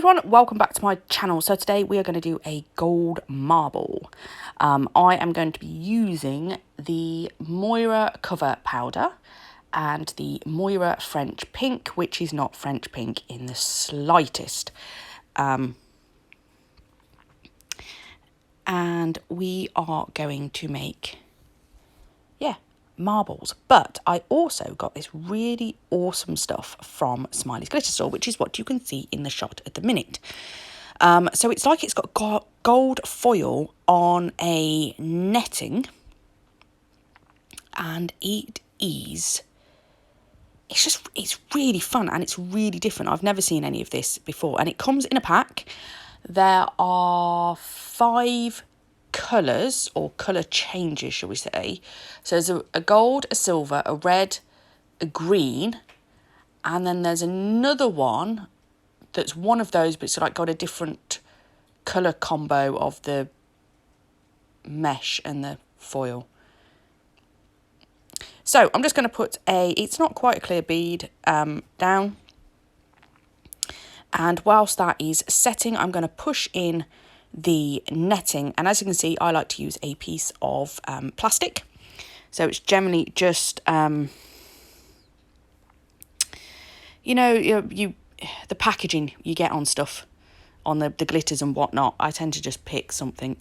everyone, welcome back to my channel. So today we are going to do a gold marble. I am going to be using the Moyra cover powder and the Moyra French pink, which is not French pink in the slightest. And we are going to make, marbles. But I also got this really awesome stuff from Smilies glitter store, which is what you can see in the shot at the minute. So it's like it's got gold foil on a netting, and it's really fun and it's really different. I've never seen any of this before, and it comes in a pack. There are 5 colours, or colour changes, shall we say. So there's a gold, a silver, a red, a green, and then there's another one that's one of those, but it's like got a different colour combo of the mesh and the foil. So I'm just going to put it's not quite a clear bead down. And whilst that is setting, I'm going to push in the netting. And as you can see, I like to use a piece of plastic. So it's generally just, the packaging you get on stuff, on the glitters and whatnot. I tend to just pick something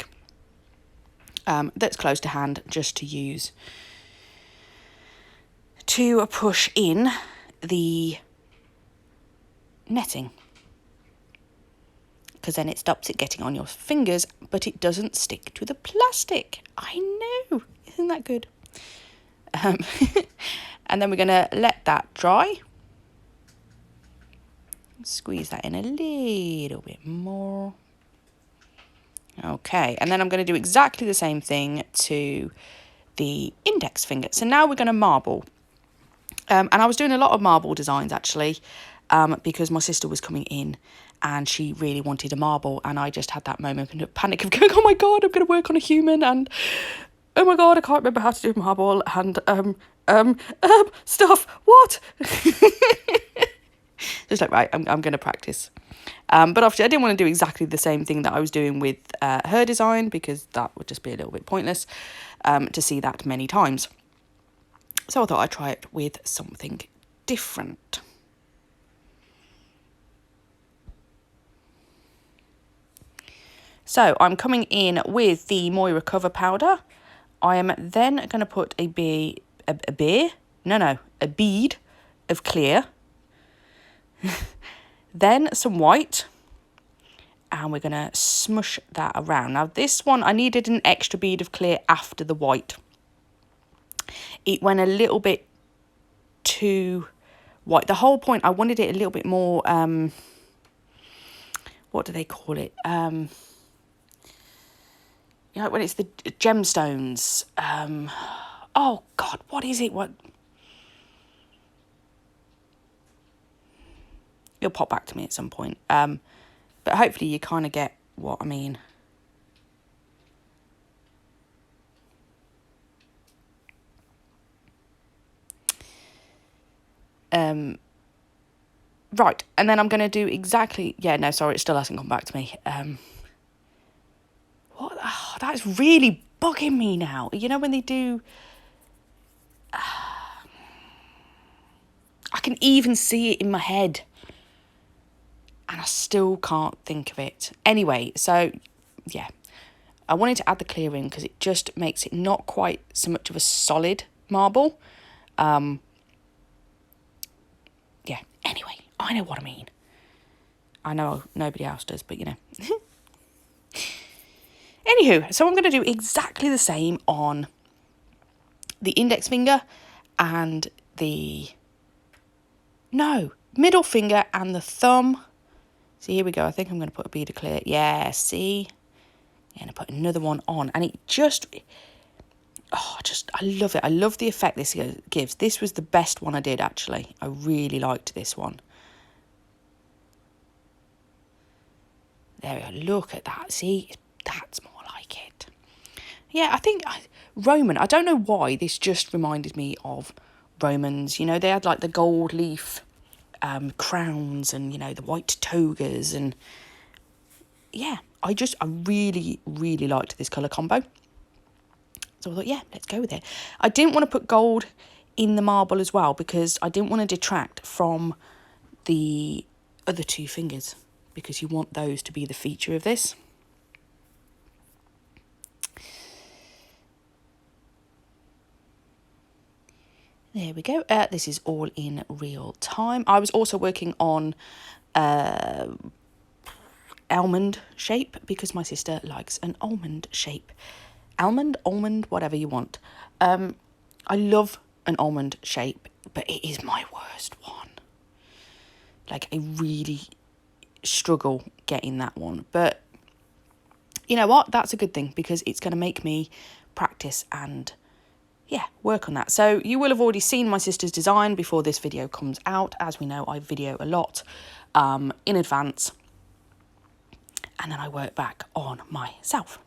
that's close to hand just to use to push in the netting, because then it stops it getting on your fingers, but it doesn't stick to the plastic. I know, isn't that good? And then we're going to let that dry. Squeeze that in a little bit more. Okay, and then I'm going to do exactly the same thing to the index finger. So now we're going to marble. And I was doing a lot of marble designs, actually, because my sister was coming in and she really wanted a marble, and I just had that moment of panic of going, oh my God, I'm going to work on a human, and oh my God, I can't remember how to do marble, and stuff, what? Just like, right, I'm going to practice. But obviously I didn't want to do exactly the same thing that I was doing with her design, because that would just be a little bit pointless to see that many times. So I thought I'd try it with something different. So I'm coming in with the Moyra cover powder. I am then going to put a bead of clear. Then some white. And we're going to smush that around. Now this one, I needed an extra bead of clear after the white. It went a little bit too white. The whole point, I wanted it a little bit more, what do they call it? When it's the gemstones. Oh God, what is it? What? It'll pop back to me at some point. But hopefully you kind of get what I mean. Right, and then I'm going to do exactly... Yeah, no, sorry, it still hasn't come back to me. What? Oh, that's really bugging me now. You know when they do... I can even see it in my head. And I still can't think of it. Anyway, so, yeah. I wanted to add the clear in because it just makes it not quite so much of a solid marble. Yeah, anyway, I know what I mean. I know nobody else does, but you know. Anywho, so I'm going to do exactly the same on the index finger and the... No, middle finger and the thumb. See, here we go. I think I'm going to put a bead of clear. Yeah, see? I'm going to put another one on. And it just... I love it. I love the effect this gives. This was the best one I did, actually. I really liked this one. There we go. Look at that. See? That's more like it. Yeah, I think Roman. I don't know why this just reminded me of Romans. You know, they had like the gold leaf crowns and, you know, the white togas. And yeah, I really, really liked this colour combo. So I thought, yeah, let's go with it. I didn't want to put gold in the marble as well because I didn't want to detract from the other two fingers, because you want those to be the feature of this. There we go. This is all in real time. I was also working on almond shape because my sister likes an almond shape. Almond, whatever you want. I love an almond shape, but it is my worst one. Like, I really struggle getting that one. But you know what? That's a good thing, because it's going to make me practice and, yeah, work on that. So you will have already seen my sister's design before this video comes out. As we know, I video a lot in advance, and then I work back on myself.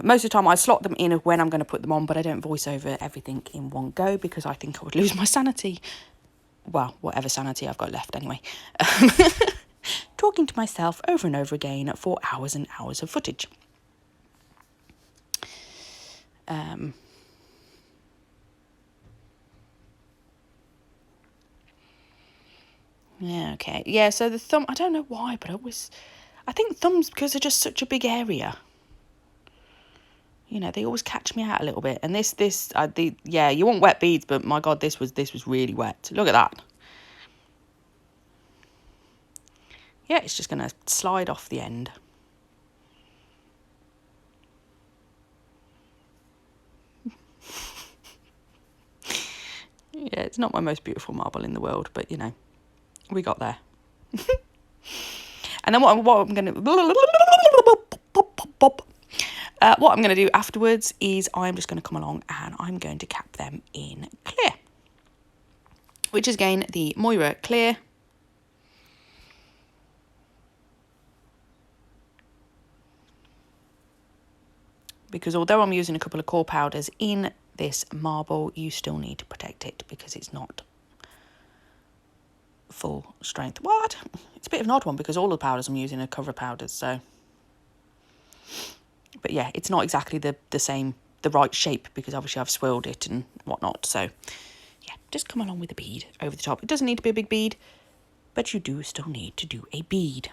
Most of the time I slot them in of when I'm going to put them on, but I don't voice over everything in one go because I think I would lose my sanity. Well, whatever sanity I've got left anyway. Talking to myself over and over again for hours and hours of footage. Yeah, okay. Yeah, so the thumb, I don't know why, but I think thumbs, because they're just such a big area. You know, they always catch me out a little bit. And yeah, you want wet beads, but my God, this was really wet. Look at that. Yeah, it's just going to slide off the end. Yeah, it's not my most beautiful marble in the world, but, you know, we got there. And then what I'm going to... what I'm going to do afterwards is I'm just going to come along and I'm going to cap them in clear. Which is, again, the Moyra clear. Because although I'm using a couple of core powders in this marble, you still need to protect it because it's not full strength. What? It's a bit of an odd one because all the powders I'm using are cover powders, so... But yeah, it's not exactly the right shape because obviously I've swirled it and whatnot. So yeah, just come along with a bead over the top. It doesn't need to be a big bead, but you do still need to do a bead.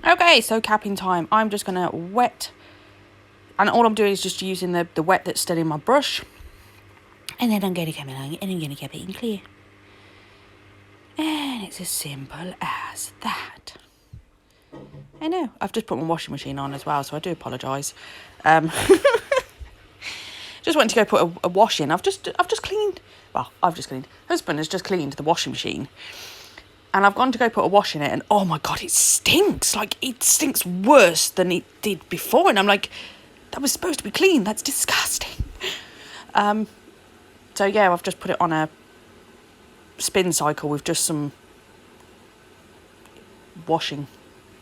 Okay, so capping time. I'm just going to wet, and all I'm doing is just using the wet that's still in my brush. And then I'm going to come along and I'm going to cap it in clear. And it's as simple as that. I know, I've just put my washing machine on as well, so I do apologise. Just went to go put a wash in. I've just cleaned. Well, I've just cleaned. Husband has just cleaned the washing machine, and I've gone to go put a wash in it, and oh my God, it stinks. Like, it stinks worse than it did before, and I'm like, that was supposed to be clean. That's disgusting. So yeah, I've just put it on a spin cycle with just some washing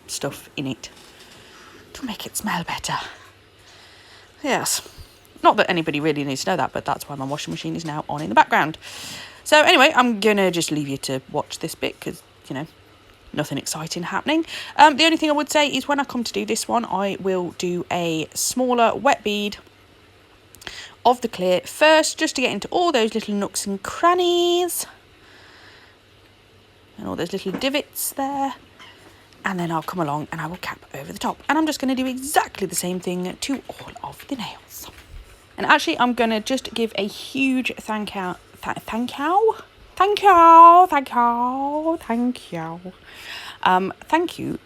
stuff in it to make it smell better. Yes, not that anybody really needs to know that, but that's why my washing machine is now on in the background. So anyway, I'm gonna just leave you to watch this bit because, you know, nothing exciting happening. The only thing I would say is when I come to do this one, I will do a smaller wet bead of the clear first, just to get into all those little nooks and crannies and all those little divots there. And then I'll come along and I will cap over the top. And I'm just going to do exactly the same thing to all of the nails. And actually, I'm going to just give a huge thank you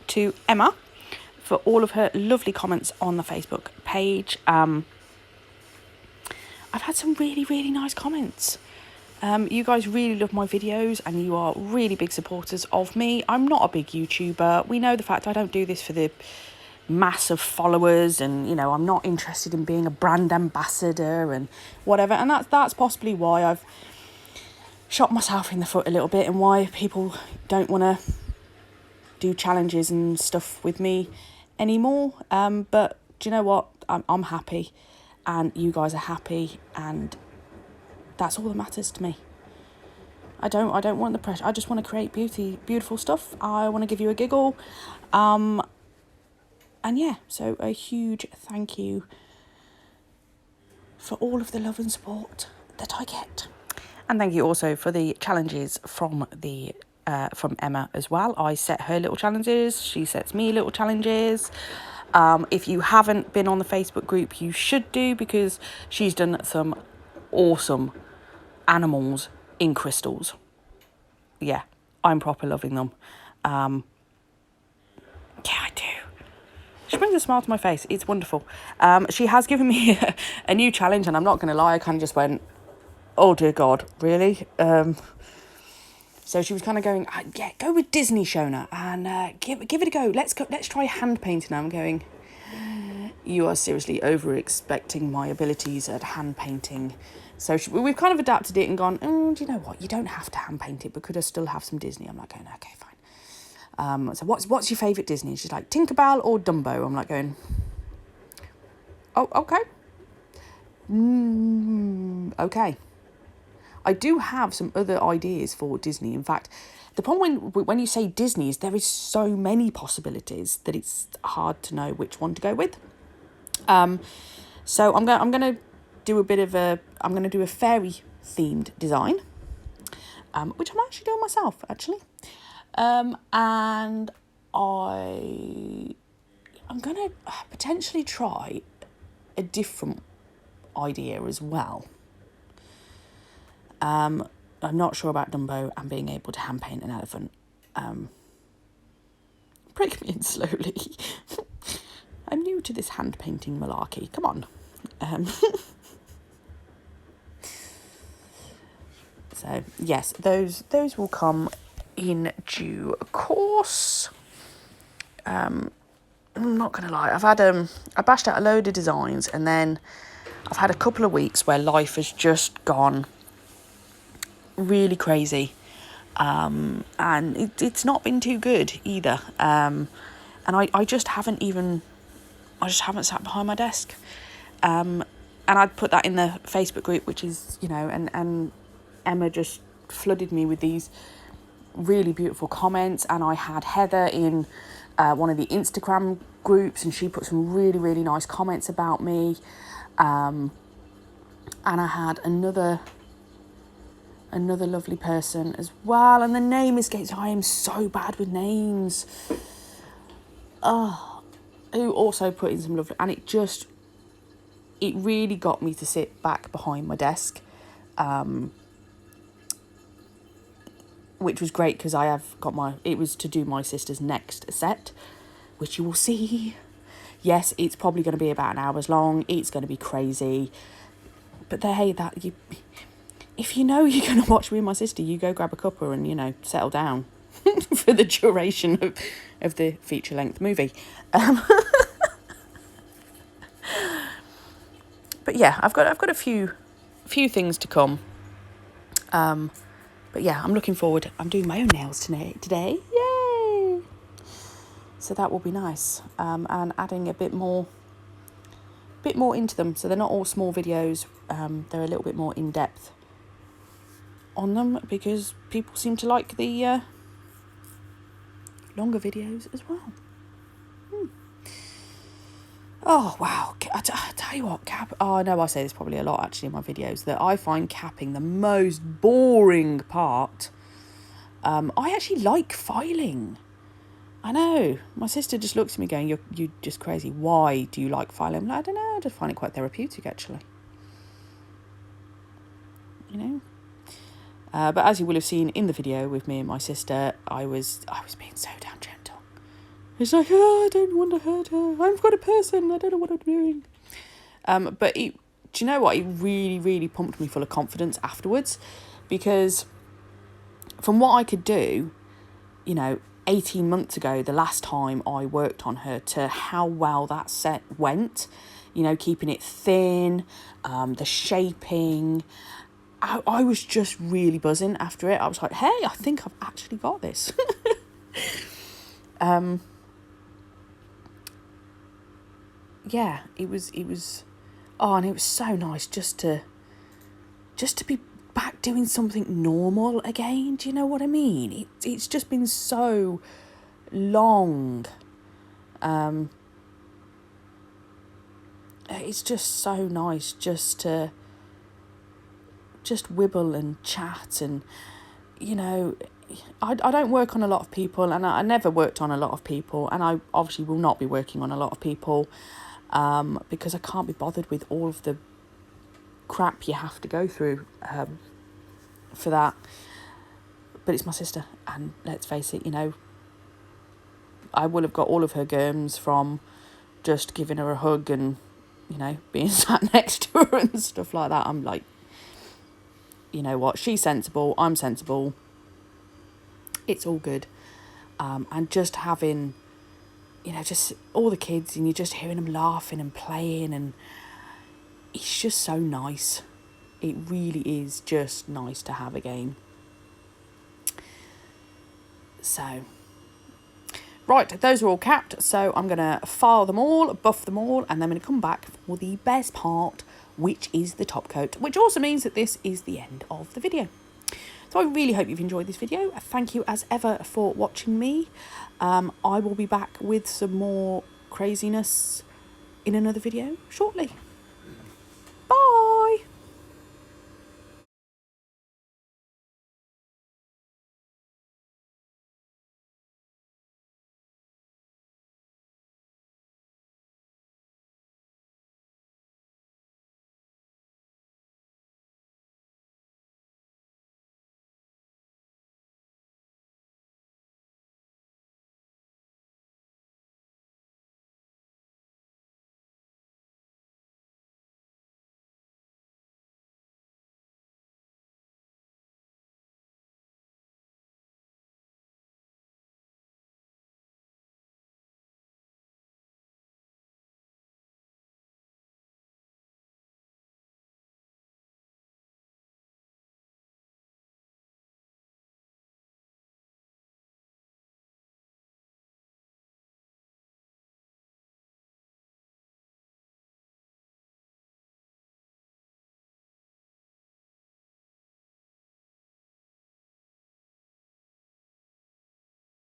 to Emma for all of her lovely comments on the Facebook page. I've had some really, really nice comments. You guys really love my videos and you are really big supporters of me. I'm not a big YouTuber. We know the fact I don't do this for the mass of followers, and, you know, I'm not interested in being a brand ambassador and whatever. And that's possibly why I've shot myself in the foot a little bit, and why people don't want to do challenges and stuff with me anymore. But do you know what? I'm happy, and you guys are happy, and that's all that matters to me. I don't want the pressure. I just want to create beautiful stuff. I want to give you a giggle. And yeah, so a huge thank you for all of the love and support that I get. And thank you also for the challenges from Emma as well. I set her little challenges. She sets me little challenges. If you haven't been on the Facebook group, you should do, because she's done some awesome animals in crystals. Yeah, I'm proper loving them. Yeah, I do. She brings a smile to my face. It's wonderful. She has given me a new challenge, and I'm not going to lie, I kind of just went, oh dear God, really? So she was kind of going, yeah, go with Disney, Shona, and give it a go. Let's try hand painting. I'm going, you are seriously over expecting my abilities at hand painting. So we've kind of adapted it and gone, do you know what? You don't have to hand paint it, but could I still have some Disney? I'm like going, okay, fine. So what's your favourite Disney? She's like, Tinkerbell or Dumbo? I'm like going, oh, okay. Okay. I do have some other ideas for Disney. In fact, the problem when you say Disney is there is so many possibilities that it's hard to know which one to go with. So I'm gonna do a fairy themed design, which I'm actually doing myself actually, and I'm gonna potentially try a different idea as well. I'm not sure about Dumbo and being able to hand paint an elephant. Break me in slowly. I'm new to this hand painting malarkey. Come on. So yes, those will come in due course. I'm not gonna lie. I've had I bashed out a load of designs, and then I've had a couple of weeks where life has just gone really crazy, and it's not been too good either, and I just haven't sat behind my desk, and I'd put that in the Facebook group, which is, and Emma just flooded me with these really beautiful comments, and I had Heather in one of the Instagram groups, and she put some really, really nice comments about me, and I had another lovely person as well, and the name escapes. I am so bad with names. Who also put in some lovely, and it really got me to sit back behind my desk, which was great, because I have got it was to do my sister's next set, which you will see. Yes, it's probably going to be about an hour's long. It's going to be crazy, but if you know you're going to watch me and my sister, you go grab a cuppa and, settle down for the duration of the feature-length movie. But yeah, I've got a few things to come. But yeah, I'm looking forward. I'm doing my own nails today. Yay! So that will be nice. And adding a bit more into them. So they're not all small videos. They're a little bit more in depth on them, because people seem to like the longer videos as well. Oh wow, I tell you what, I know I say this probably a lot actually in my videos, that I find capping the most boring part. I actually like filing. I know, my sister just looks at me going, you're just crazy. Why do you like filing? I'm like, I don't know, I just find it quite therapeutic actually. But as you will have seen in the video with me and my sister, I was being so damn gentle. It's like, I don't want to hurt her. I've got a person. I don't know what I'm doing. But do you know what? It really, really pumped me full of confidence afterwards, because from what I could do, 18 months ago, the last time I worked on her, to how well that set went, keeping it thin, the shaping, I was just really buzzing after it. I was like, hey, I think I've actually got this. Yeah, it was, and it was so nice just to be back doing something normal again. Do you know what I mean? It's just been so long. It's just so nice just to just wibble and chat, and you know, I don't work on a lot of people, and I never worked on a lot of people, and I obviously will not be working on a lot of people, because I can't be bothered with all of the crap you have to go through for that. But it's my sister, and let's face it, you know, I will have got all of her germs from just giving her a hug and, you know, being sat next to her and stuff like that. I'm like, you know what, she's sensible, I'm sensible, it's all good. And just having, you know, just all the kids, and you're just hearing them laughing and playing, and it's just so nice. It really is just nice to have again. So, right, those are all capped, so I'm going to file them all, buff them all, and then I'm going to come back for the best part, which is the top coat, which also means that this is the end of the video. So I really hope you've enjoyed this video. Thank you as ever for watching me. I will be back with some more craziness in another video shortly.